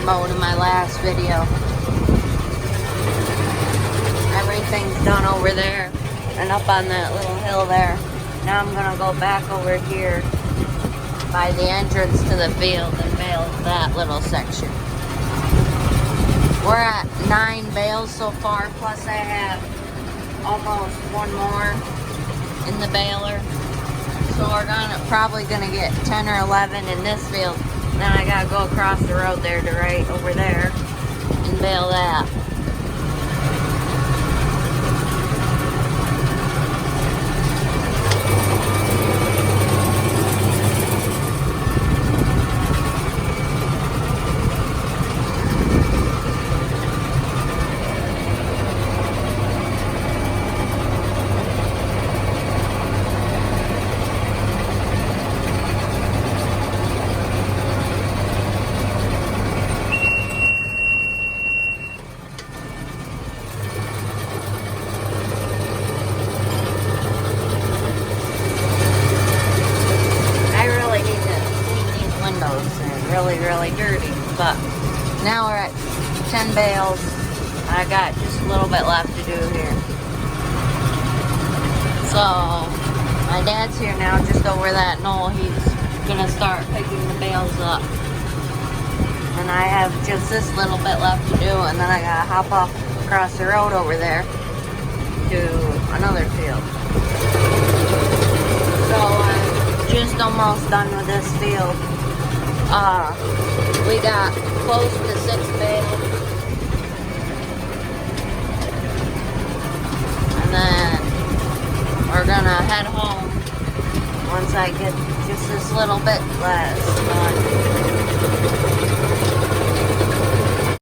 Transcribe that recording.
mowed in my last video. Everything's done over there and up on that little hill there. Now I'm gonna go back over here by the entrance to the field and bale that little section. We're at 9 bales so far, plus I have almost one more in the baler. So we're probably gonna get 10 or 11 in this field. Then I gotta go across the road there to right over there and bale that. Really dirty, but now we're at 10 bales. I got just a little bit left to do here. So my dad's here now, just over that knoll. He's gonna start picking the bales up, and I have just this little bit left to do, and then I gotta hop off across the road over there to another field. So I'm just almost done with this field. We got close to 6 bales. And then we're gonna head home once I get just this little bit less done.